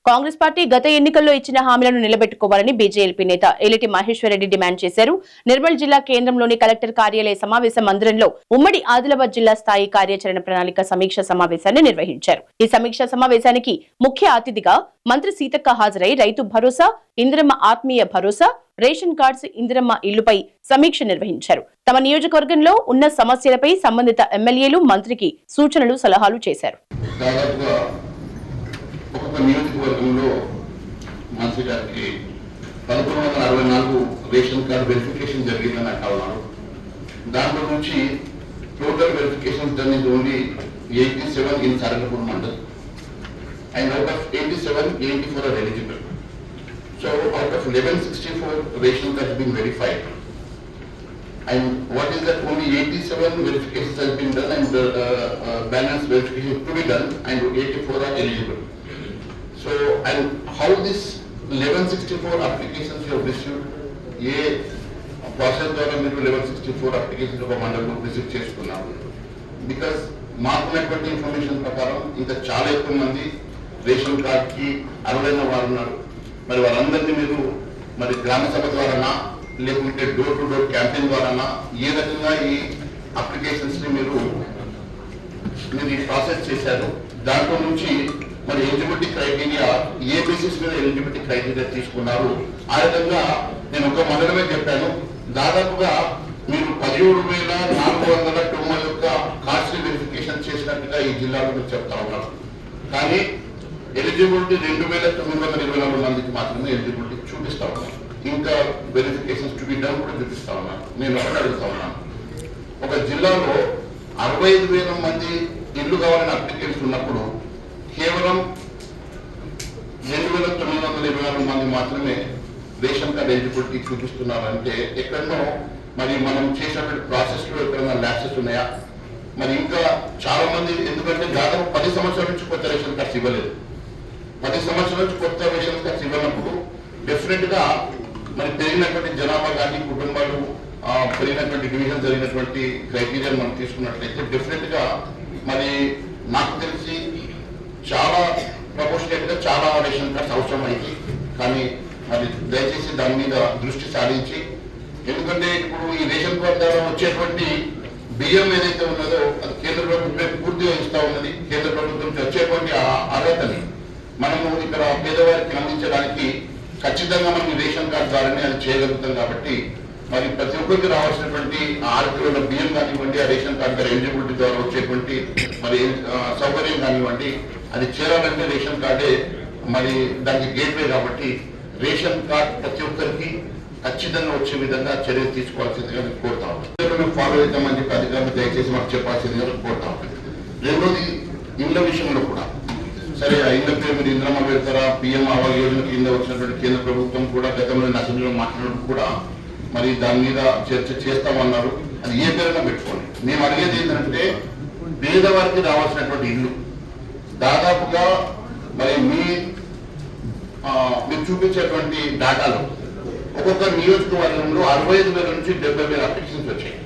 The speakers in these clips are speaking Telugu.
కాంగ్రెస్ పార్టీ గత ఎన్నికల్లో ఇచ్చిన హామీలను నిలబెట్టుకోవాలని బీజేపీ నేత ఎలిటి మహేశ్వర్ రెడ్డి డిమాండ్ చేశారు. నిర్మల్ జిల్లా కేంద్రంలోని కలెక్టర్ కార్యాలయ సమావేశ మందిరంలో ఉమ్మడి ఆదిలాబాద్ జిల్లా స్థాయి కార్యాచరణ ప్రణాళిక సమీక్ష సమావేశాన్ని నిర్వహించారు. ఈ సమీక్ష సమావేశానికి ముఖ్య అతిథిగా మంత్రి సీతక్క హాజరై రైతు భరోసా, ఇందిరమ్మ ఆత్మీయ భరోసా, రేషన్ కార్డ్స్, ఇందిరమ్మ ఇళ్లుపై సమీక్ష నిర్వహించారు. తమ నియోజకవర్గంలో ఉన్న సమస్యలపై సంబంధిత ఎమ్మెల్యేలు మంత్రికి సూచనలు, సలహాలు చేశారు. నియోజకవర్గంలో మంత్రి గారికి 1164 రేషన్ కార్డు వెరిఫికేషన్ జరిగిందని అంటా ఉన్నారు. దాంట్లో నుంచి total verification done is only 87 in Saragpur mandal and out of 87, 84 are eligible. So out of 1164 ration cards been verified, and what is that, only 87 verifications has been done and balance verification to be done and 84 are eligible. So, and how this 1164 applications you have received, ye process ద్వారా మీరు 1164 applications ఒక మండలంలో రిసీవ్ చేసుకున్నారు. బికాస్ మాకున్నటువంటి ఇన్ఫర్మేషన్ ప్రకారం ఇంకా చాలా ఎక్కువ మంది రేషన్ కార్డ్కి అర్హులైన వారు ఉన్నారు. మరి వారందరినీ మీరు మరి గ్రామ సభ ద్వారానా లేకుంటే డోర్ టు డోర్ క్యాంపెయిన్ ద్వారానా ఏ రకంగా ఈ అప్లికేషన్స్ని మీరు ఈ ప్రాసెస్ చేశారు, దాంట్లో నుంచి మరి ఎలిజిబిలిటీ క్రైటీరియా ఏ బేసిస్ మీద ఎలిజిబిలిటీ క్రైటీరియా తీసుకున్నారు, ఆ రకంగా నేను ఒక మండలమే చెప్పాను. దాదాపుగా మీరు 17,490 యొక్క కార్డ్స్ వెరిఫికేషన్ చేసినట్టుగా ఈ జిల్లాలో మీరు చెప్తా ఉన్నారు. కానీ ఎలిజిబిలిటీ 2,924 మందికి మాత్రమే ఎలిజిబిలిటీ చూపిస్తా ఉన్నారు. ఇంకా వెరిఫికేషన్స్ టు బి డన్ కూడా చూపిస్తా ఉన్నారు. నేను ఒకటి అడుగుతా ఉన్నాను, ఒక జిల్లాలో 65,000 మంది ఇల్లు కావాలని అప్లికేషన్స్ ఉన్నప్పుడు కేవలం 2,924 మంది మాత్రమే రేషన్ కార్డ్ ఎలిజిబిలిటీ చూపిస్తున్నారంటే ఎక్కడనో మరి మనం చేసినటువంటి ప్రాసెస్ లో ఎక్కడైనా ల్యాప్సెస్ ఉన్నాయా? మరి ఇంకా చాలా మంది, ఎందుకంటే దాదాపు 10 సంవత్సరాల నుంచి కొత్త రేషన్ కార్డ్స్ ఇవ్వలేదు. 10 సంవత్సరాల నుంచి కొత్త రేషన్ కార్డ్స్ ఇవ్వనప్పుడు డెఫినెట్ గా మరి పెరిగినటువంటి జనాభా కానీ కుటుంబాలు పెరిగినటువంటి డివిజన్ జరిగినటువంటి క్రైటీరియా మనం తీసుకున్నట్లయితే డెఫినెట్ గా మరి నాకు తెలిసి చాలా ప్రపోర్షనేట్ గా చాలా రేషన్ కార్డ్స్ అవసరం అయింది. కానీ మరి దయచేసి దాని మీద దృష్టి సారించి, ఎందుకంటే ఇప్పుడు ఈ రేషన్ కార్డు ద్వారా వచ్చేటువంటి బియ్యం ఏదైతే ఉన్నదో అది కేంద్ర ప్రభుత్వం పూర్తిగా ఇస్తా ఉన్నది. కేంద్ర ప్రభుత్వం నుంచి వచ్చేటువంటి అర్హతని మనము ఇక్కడ పేదవారికి అందించడానికి ఖచ్చితంగా మనం రేషన్ కార్డు ద్వారానే అది చేయగలుగుతాం. కాబట్టి మరి ప్రతి ఒక్కరికి రావాల్సినటువంటి 6 కిలోల బియ్యం కానివ్వండి, ఆ రేషన్ కార్డు ద్వారా ఎలిజిబిలిటీ ద్వారా వచ్చేటువంటి మరి సౌకర్యం కానివ్వండి, అది చేరాలంటే రేషన్ కార్డే మరి దానికి గేట్వే. కాబట్టి రేషన్ కార్డ్ ప్రతి ఒక్కరికి ఖచ్చితంగా వచ్చే విధంగా చర్యలు తీసుకోవాల్సిందిగా నేను కోరుతా ఉన్నాను. ఫాలో అవుతామని చెప్పి అధికారులు దయచేసి మాకు చెప్పాల్సిందిగా కోరుతా ఉన్నాను. రెండోది, ఇళ్ల విషయంలో కూడా సరే, ఆ ఇళ్ల పేరు మీరు ఇంద్రమ్మ పెడతారా, పిఎం ఆవాస్ యోజన కింద వచ్చినటువంటి కేంద్ర ప్రభుత్వం కూడా గతంలో అసెంబ్లీలో మాట్లాడినప్పుడు కూడా మరి దాని మీద చర్చ చేస్తామన్నారు. అది ఏ పేరుగా పెట్టుకోండి. మేము అడిగేది ఏంటంటే పేదవారికి రావాల్సినటువంటి ఇల్లు దాదాపుగా మరి మీరు చూపించేటువంటి డాటాలో ఒక్కొక్క నియోజకవర్గంలో 65,000 నుంచి 70,000 అప్లికేషన్స్ వచ్చాయి.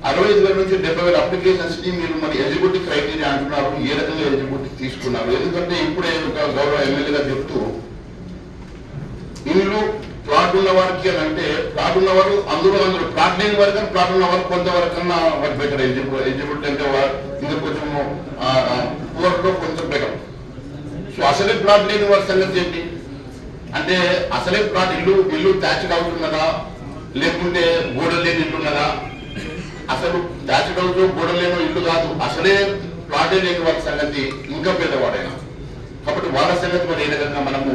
65,000 నుంచి 70,000 అప్లికేషన్స్ ని మీరు మరి ఎలిజిబిలిటీ క్రైటీరియా అంటున్నారు. ఏ రకంగా ఎలిజిబిలిటీ తీసుకున్నారు? ఎందుకంటే ఇప్పుడే ఒక గౌరవ ఎమ్మెల్యేగా చెప్తూ ఇల్లు ప్లాట్ ఉన్న వారికి అని అంటే, ప్లాట్ ఉన్నవారు అందరూ ప్లాట్ లేని వారికి కానీ ప్లాట్ ఉన్న వారు కొంతవరకన్నా వారికి బెటర్ ఎలిజిబిలిటీ అంటే ఇంకా కొంచెం పూర్లో కొంచెం బెటర్. సో అసలే ప్లాట్ లేని వారి సంగతి ఏంటి అంటే, అసలే ప్లాట్ ఇల్లు టాచ్డ్ అవుతున్నదా లేకుంటే గోడలు లేని ఇల్లు ఉన్నదా? అసలు టాచ్డ్ అవుతూ గోడలు లేని ఇల్లు కాదు, అసలే ప్లాటే లేని వారి సంగతి ఇంకా పేదవాడైనా. కాబట్టి వాళ్ళ సంగతి మరి ఏ రకంగా మనము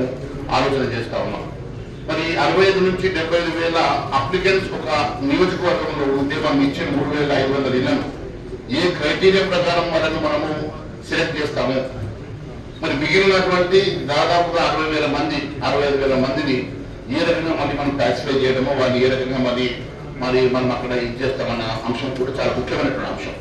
ఆలోచన చేస్తా ఉన్నాం. మరి 65 నుంచి 75,000 అప్లికెంట్స్ ఒక నియోజకవర్గంలో ఉంటే మనం ఇచ్చే 3,500 ఇళ్లను ఏ క్రైటీరియా ప్రకారం వాళ్ళని మనము సెలెక్ట్ చేస్తాము? మరి మిగిలినటువంటి దాదాపుగా 65,000 మందిని ఏ రకంగా మళ్ళీ మనం సాటిస్ఫై చేయడమో, వాళ్ళు ఏ రకంగా మరి మనం అక్కడ ఇచ్చేస్తామన్న అంశం కూడా చాలా ముఖ్యమైనటువంటి అంశం.